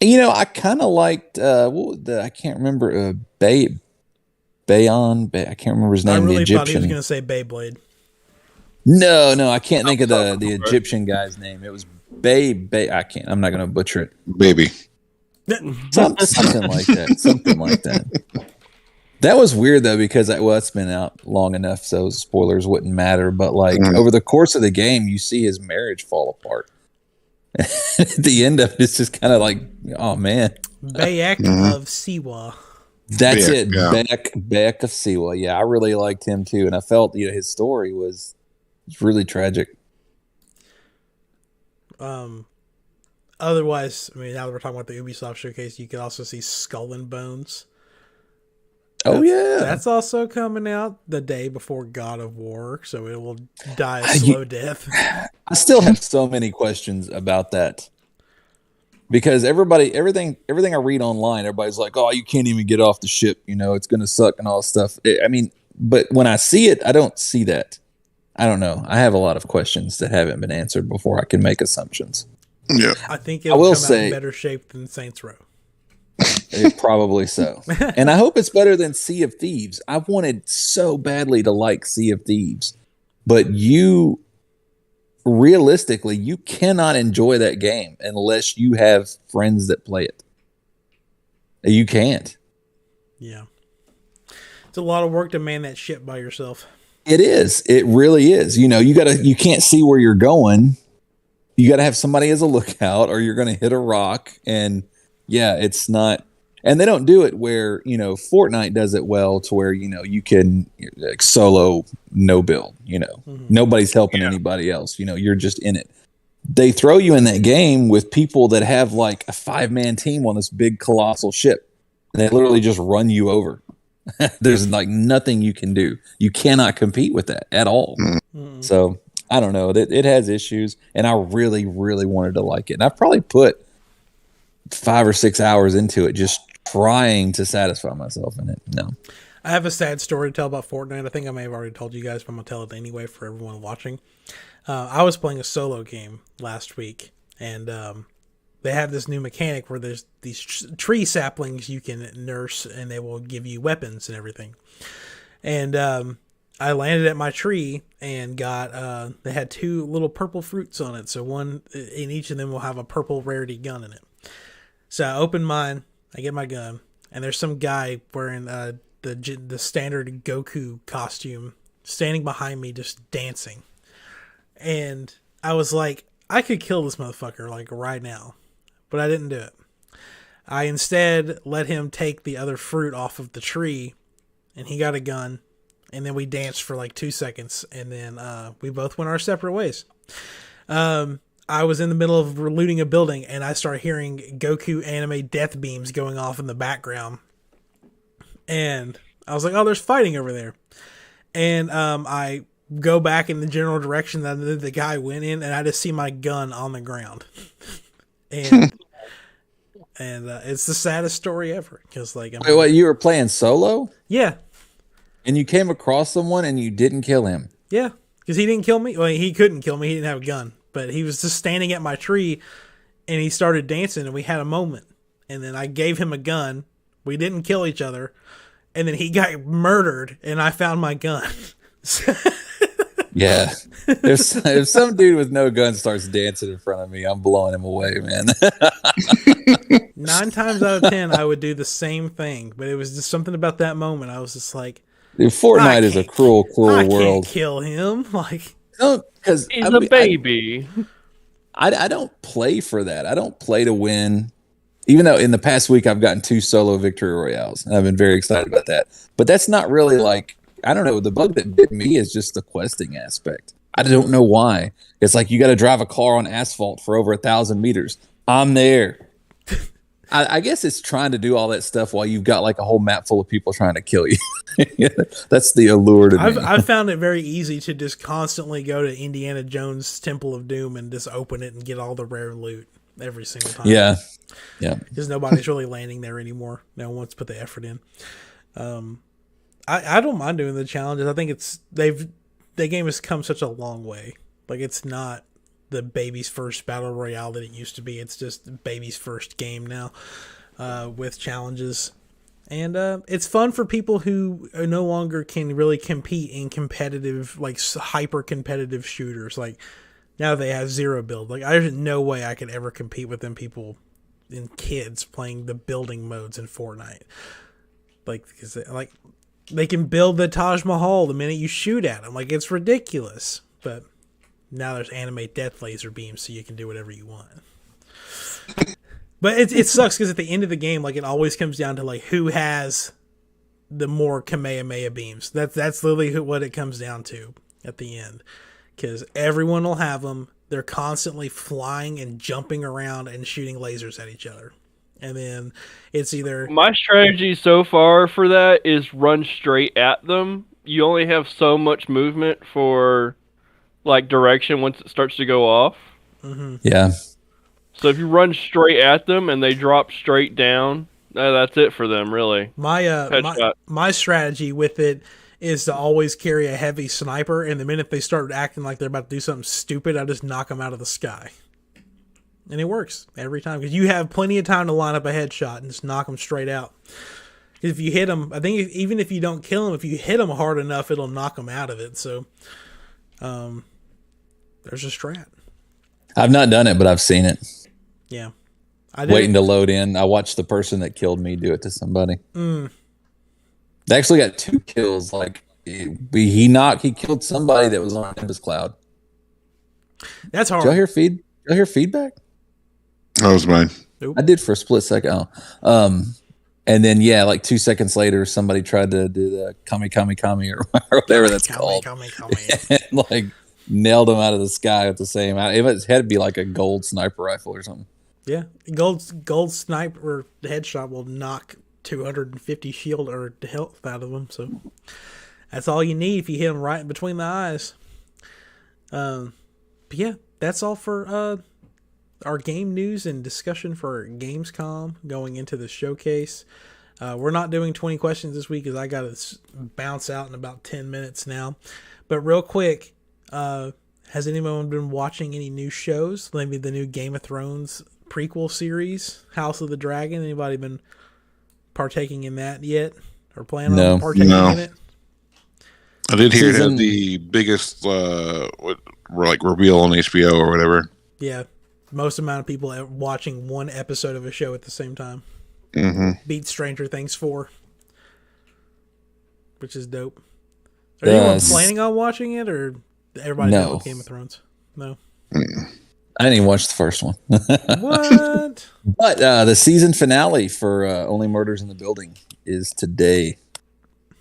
I kind of liked, I can't remember, Bayon, I can't remember his name, I really the thought he was Egyptian. going to say Beyblade. No, I can't think of the Egyptian guy's name. It was I'm not going to butcher it. Baby. Something like that. Something like that. That was weird though, because it's been out long enough, so spoilers wouldn't matter. But like over the course of the game, you see his marriage fall apart. At the end of it, it's just kind of like, oh man. Bayek of Siwa. That's Beck, it. yeah. Beck of Siwa. Yeah, I really liked him too, and I felt his story was really tragic. Otherwise, I mean, now that we're talking about the Ubisoft showcase, you could also see Skull and Bones. That's also coming out the day before God of War, so it will die a slow death. I still have so many questions about that because everything I read online, everybody's like, "Oh, you can't even get off the ship. It's going to suck and all this stuff." But when I see it, I don't see that. I don't know. I have a lot of questions that haven't been answered before I can make assumptions. Yeah. I think it'll come out in better shape than Saints Row. Probably so. And I hope it's better than Sea of Thieves. I wanted so badly to like Sea of Thieves, but realistically, you cannot enjoy that game unless you have friends that play it. You can't. Yeah. It's a lot of work to man that ship by yourself. It is. It really is. You can't see where you're going. You got to have somebody as a lookout or you're going to hit a rock. And yeah, it's not. And they don't do it where, Fortnite does it well to where, you can like solo, no build, nobody's helping anybody else. You're just in it. They throw you in that game with people that have like a 5-man team on this big colossal ship. And they literally just run you over. There's like nothing you can do. You cannot compete with that at all. Mm-hmm. So I don't know. It has issues. And I really, really wanted to like it. And I've probably put 5 or 6 hours into it just trying to satisfy myself in it. No. I have a sad story to tell about Fortnite. I think I may have already told you guys, but I'm going to tell it anyway for everyone watching. I was playing a solo game last week, and they have this new mechanic where there's these tree saplings you can nurse, and they will give you weapons and everything. And I landed at my tree and got, they had 2 little purple fruits on it. So one in each of them will have a purple rarity gun in it. So I open mine, I get my gun, and there's some guy wearing the standard Goku costume standing behind me just dancing. And I was like, I could kill this motherfucker like right now, but I didn't do it. I instead let him take the other fruit off of the tree, and he got a gun, and then we danced for like 2 seconds, and then we both went our separate ways. I was in the middle of looting a building, and I started hearing Goku anime death beams going off in the background. And I was like, oh, there's fighting over there. And I go back in the general direction that the guy went in, and I just see my gun on the ground. And it's the saddest story ever. Because like, wait, what? You were playing solo? Yeah. And you came across someone and you didn't kill him? Yeah, because he didn't kill me. Well, he couldn't kill me. He didn't have a gun. But he was just standing at my tree, and he started dancing, and we had a moment. And then I gave him a gun. We didn't kill each other. And then he got murdered, and I found my gun. Yeah. If some dude with no gun starts dancing in front of me, I'm blowing him away, man. 9 times out of 10, I would do the same thing. But it was just something about that moment. I was just like, dude, Fortnite is a cruel world. I can't kill him. Like, no, because he's a baby. I don't play for that. I don't play to win. Even though in the past week I've gotten 2 solo victory royales, and I've been very excited about that. But that's not really like, I don't know. The bug that bit me is just the questing aspect. I don't know why. It's like you got to drive a car on asphalt for over 1,000 meters. I'm there. I guess it's trying to do all that stuff while you've got like a whole map full of people trying to kill you. That's the allure to me. I've found it very easy to just constantly go to Indiana Jones' Temple of Doom and just open it and get all the rare loot every single time. Yeah. Because nobody's really landing there anymore. No one wants to put the effort in. I don't mind doing the challenges. I think the game has come such a long way. Like, it's not the baby's first battle royale that it used to be. It's just baby's first game now with challenges. And it's fun for people who no longer can really compete in competitive, like hyper competitive shooters. Like, now they have zero build. Like, there's no way I could ever compete with them people and kids playing the building modes in Fortnite. Like, because they can build the Taj Mahal the minute you shoot at them. Like, it's ridiculous. But now there's anime death laser beams, so you can do whatever you want. But it sucks because at the end of the game, like, it always comes down to like who has the more Kamehameha beams. That's literally what it comes down to at the end. Because everyone will have them. They're constantly flying and jumping around and shooting lasers at each other. And then it's either... My strategy so far for that is run straight at them. You only have so much movement for like direction once it starts to go off. Mm-hmm. Yeah. So if you run straight at them and they drop straight down, that's it for them, really. My strategy with it is to always carry a heavy sniper, and the minute they start acting like they're about to do something stupid, I just knock them out of the sky. And it works every time, because you have plenty of time to line up a headshot and just knock them straight out. If you hit them, I think even if you don't kill them, if you hit them hard enough, it'll knock them out of it. So there's a strat. I've not done it, but I've seen it. Yeah. Waiting to load in. I watched the person that killed me do it to somebody. They actually got 2 kills. Like he killed somebody that was on Nimbus Cloud. That's hard. Did y'all hear feedback? That was mine. Nope. I did for a split second. And then like 2 seconds later, somebody tried to do the kami or whatever that's called. And like nailed him out of the sky with the same. It had to be like a gold sniper rifle or something. Yeah, gold sniper headshot will knock 250 shield or health out of them. So that's all you need if you hit them right between the eyes. But yeah, that's all for our game news and discussion for Gamescom going into the showcase. We're not doing 20 questions this week because I got to bounce out in about 10 minutes now. But real quick, has anyone been watching any new shows? Maybe the new Game of Thrones prequel series, House of the Dragon? Anybody been partaking in that yet? Or planning on partaking in it? I did hear it had the biggest reveal on HBO or whatever. Yeah. most amount of people watching one episode of a show at the same time. Beat Stranger Things 4, which is dope. Are you planning on watching it, or everybody know Game of Thrones? No. I didn't even watch the first one. What? But the season finale for Only Murders in the Building is today,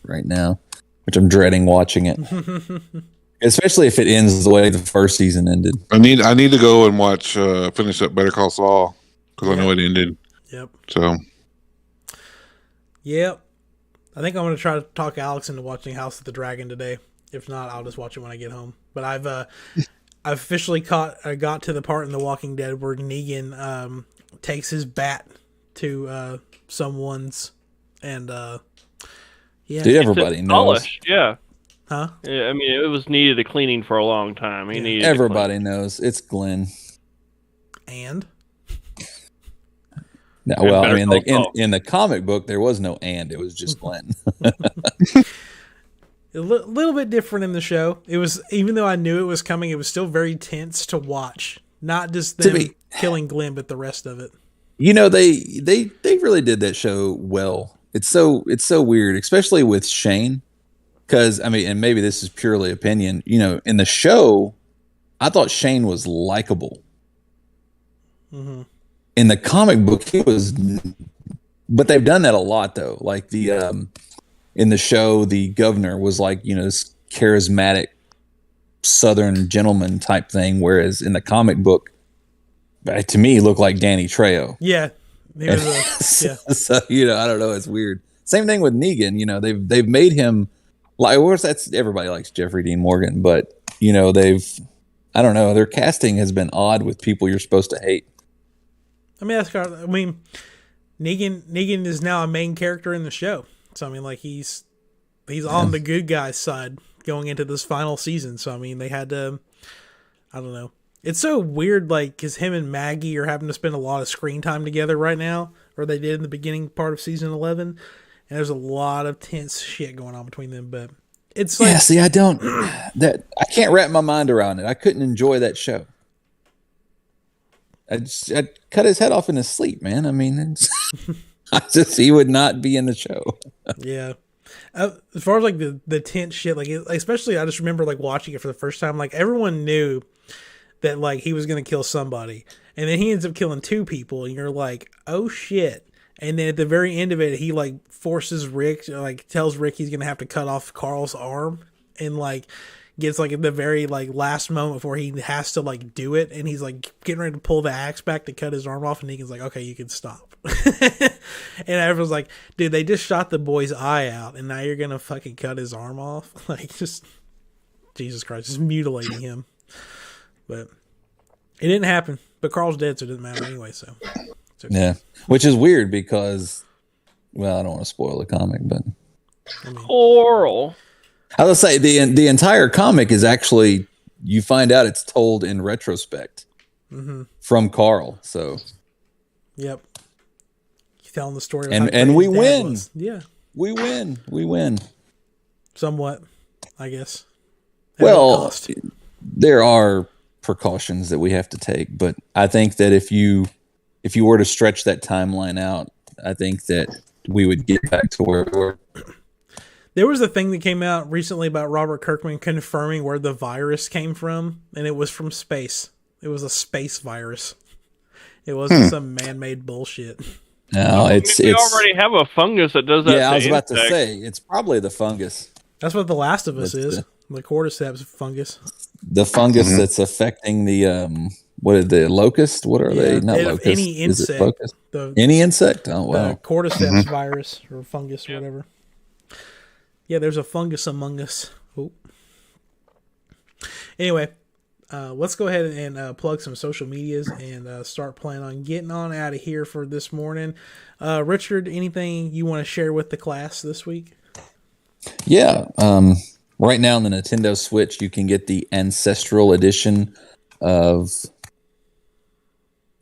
right now, which I'm dreading watching it. Especially if it ends the way the first season ended. I need to go and watch finish up Better Call Saul because I know it ended. Yep. So. Yep. I think I'm going to try to talk Alex into watching House of the Dragon today. If not, I'll just watch it when I get home. But I've officially got to the part in The Walking Dead where Negan takes his bat to someone's, and yeah. Dude, everybody knows. Yeah. Huh? Yeah, I mean, it was needed a cleaning for a long time. Everybody knows. It's Glenn. And? No, well, I mean, like in the comic book, there was no and. It was just Glenn. A little bit different in the show. It was, even though I knew it was coming, it was still very tense to watch. Not just them killing Glenn, but the rest of it. You know, they really did that show well. It's so weird, especially with Shane. Because, I mean, and maybe this is purely opinion, you know, in the show, I thought Shane was likable. Mm-hmm. In the comic book, he was, but they've done that a lot, though. Like in the show, the governor was like, you know, this charismatic Southern gentleman type thing, whereas in the comic book, to me, he looked like Danny Trejo. Yeah. Yeah. So, you know, I don't know. It's weird. Same thing with Negan. You know, they've made him. Like, of course, that's everybody likes Jeffrey Dean Morgan, but you know, I don't know, their casting has been odd with people you're supposed to hate. I mean, Negan is now a main character in the show, so I mean, like he's on the good guy's side going into this final season. So I mean, they had to, I don't know. It's so weird, like, because him and Maggie are having to spend a lot of screen time together right now, or they did in the beginning part of season 11. And there's a lot of tense shit going on between them, but it's like... Yeah, see, I can't wrap my mind around it. I couldn't enjoy that show. I'd cut his head off in his sleep, man. I mean, he would not be in the show. Yeah. As far as like the tense shit, like especially I just remember like watching it for the first time, like everyone knew that like he was going to kill somebody. And then he ends up killing 2 people, and you're like, oh shit. And then at the very end of it, he like forces Rick, like tells Rick he's gonna have to cut off Carl's arm, and like gets like at the very like last moment before he has to like do it, and he's like getting ready to pull the axe back to cut his arm off, and Negan's like, okay, you can stop. And everyone's like, dude, they just shot the boy's eye out, and now you're gonna fucking cut his arm off? Like, just Jesus Christ, just mutilating him. But it didn't happen. But Carl's dead, so it doesn't matter anyway. So. Okay. Yeah, which is weird because, well, I don't want to spoil the comic, but Coral. I will say the entire comic is actually, you find out it's told in retrospect from Carl. So, yep, he's telling the story, and we win. Yeah, we win. Somewhat, I guess. Well, there are precautions that we have to take, but I think that if you were to stretch that timeline out, I think that we would get back to where we were. There was a thing that came out recently about Robert Kirkman confirming where the virus came from, and it was from space. It was a space virus. It wasn't some man-made bullshit. No, we already have a fungus that does that. Yeah, I was about to say, it's probably the fungus. That's what The Last of Us is. The cordyceps fungus. The fungus that's affecting the what are the locust? What are they? Not locust. Any insect. Is it locust? Any insect? Oh wow. The cordyceps virus or fungus or whatever. Yeah, there's a fungus among us. Oh. Anyway, let's go ahead and plug some social medias and start planning on getting on out of here for this morning. Richard, anything you want to share with the class this week? Yeah. Right now on the Nintendo Switch, you can get the Ancestral Edition of...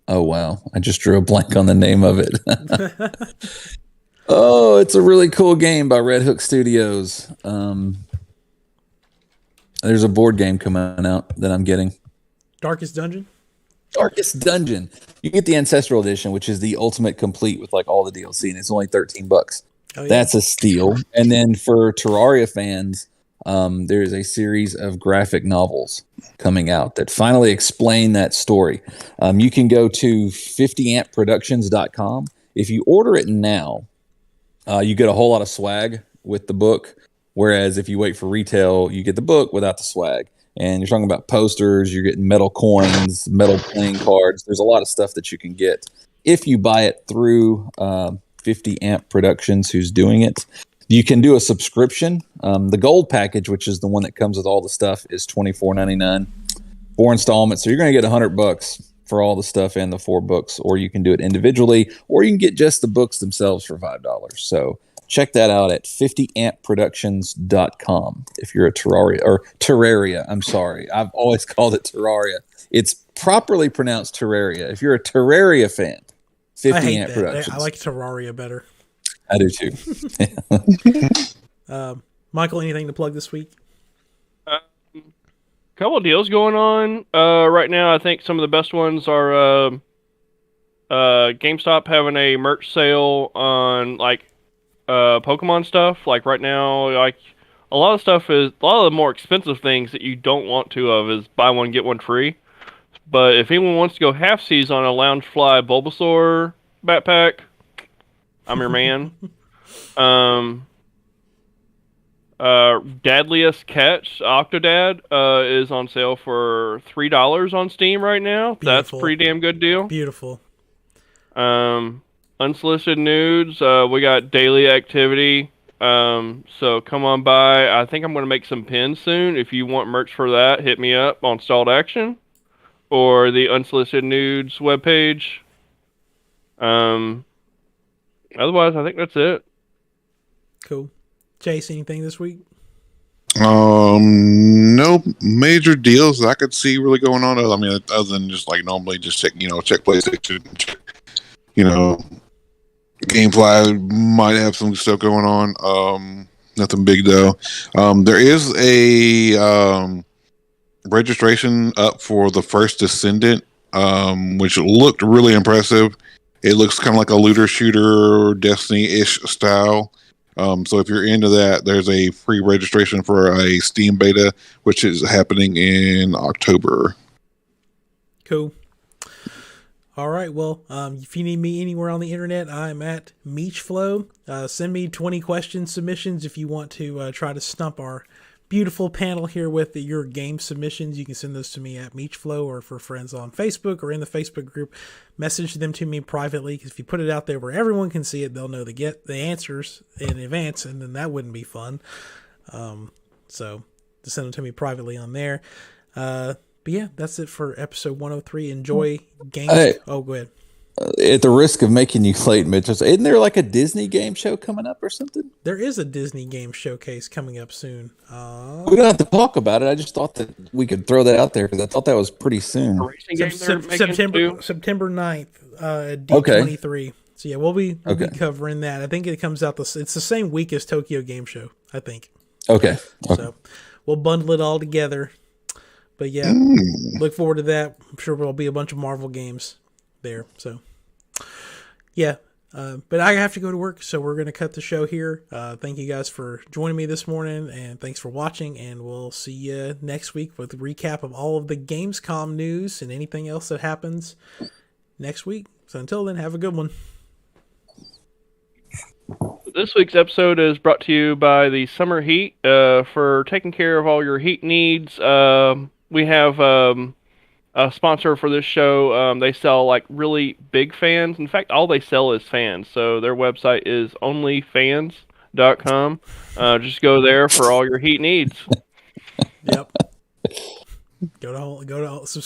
Oh, wow. I just drew a blank on the name of it. Oh, it's a really cool game by Red Hook Studios. There's a board game coming out that I'm getting. Darkest Dungeon? Darkest Dungeon. You get the Ancestral Edition, which is the ultimate complete with like all the DLC, and it's only $13. Oh, yeah. That's a steal. And then for Terraria fans, there is a series of graphic novels coming out that finally explain that story. You can go to 50ampproductions.com. If you order it now, you get a whole lot of swag with the book. Whereas if you wait for retail, you get the book without the swag. And you're talking about posters, you're getting metal coins, metal playing cards. There's a lot of stuff that you can get if you buy it through 50 Amp Productions, who's doing it. You can do a subscription. The gold package, which is the one that comes with all the stuff, is $24.99, 4 installments. So you're going to get $100 for all the stuff and the 4 books, or you can do it individually, or you can get just the books themselves for $5. So check that out at 50ampproductions.com if you're a Terraria. I'm sorry. I've always called it Terraria. It's properly pronounced Terraria. If you're a Terraria fan, 50 Amp Productions. I like Terraria better. I do too. Michael, anything to plug this week? Couple of deals going on right now. I think some of the best ones are GameStop having a merch sale on like Pokemon stuff. Like right now, like a lot of the more expensive things that you don't want to of is buy one get one free. But if anyone wants to go half seas on a Loungefly Bulbasaur backpack, I'm your man. Dadliest Catch Octodad is on sale for $3 on Steam right now. Beautiful. That's a pretty damn good deal. Beautiful. Unsolicited nudes. We got daily activity. So come on by. I think I'm going to make some pins soon. If you want merch for that, hit me up on Stalled Action or the Unsolicited Nudes webpage. Otherwise, I think that's it. Cool. Chase, anything this week? No major deals I could see really going on. I mean, other than just like normally just check PlayStation, Gamefly might have some stuff going on. Nothing big though. There is a registration up for the first Descendant, which looked really impressive. It looks kind of like a looter shooter, Destiny-ish style. So if you're into that, there's a free registration for a Steam beta, which is happening in October. Cool. All right. Well, if you need me anywhere on the internet, I'm at Meechflow. Send me 20 question submissions if you want to try to stump our beautiful panel here with your game submissions. You can send those to me at Meechflow or for friends on Facebook or in the Facebook group. Message them to me privately, because if you put it out there where everyone can see it, they'll know to get the answers in advance, and then that wouldn't be fun. So to send them to me privately on there. But yeah, that's it for episode 103. Enjoy games. Hey, go ahead. At the risk of making you late, Mitch, isn't there like a Disney game show coming up or something? There is a Disney game showcase coming up soon. We don't have to talk about it. I just thought that we could throw that out there because I thought that was pretty soon. September 9th at D23. Okay. So yeah, we'll be covering that. I think it comes out it's the same week as Tokyo Game Show, I think. Okay. So we'll bundle it all together. But yeah, look forward to that. I'm sure there'll be a bunch of Marvel games there. So yeah, but I have to go to work, so we're going to cut the show here. Thank you guys for joining me this morning, and thanks for watching, and we'll see you next week with a recap of all of the Gamescom news and anything else that happens next week. So until then, have a good one. This week's episode is brought to you by the Summer Heat. For taking care of all your heat needs, we have a sponsor for this show. They sell like really big fans. In fact, all they sell is fans. So their website is onlyfans.com. Just go there for all your heat needs. Yep. Go to subscribe.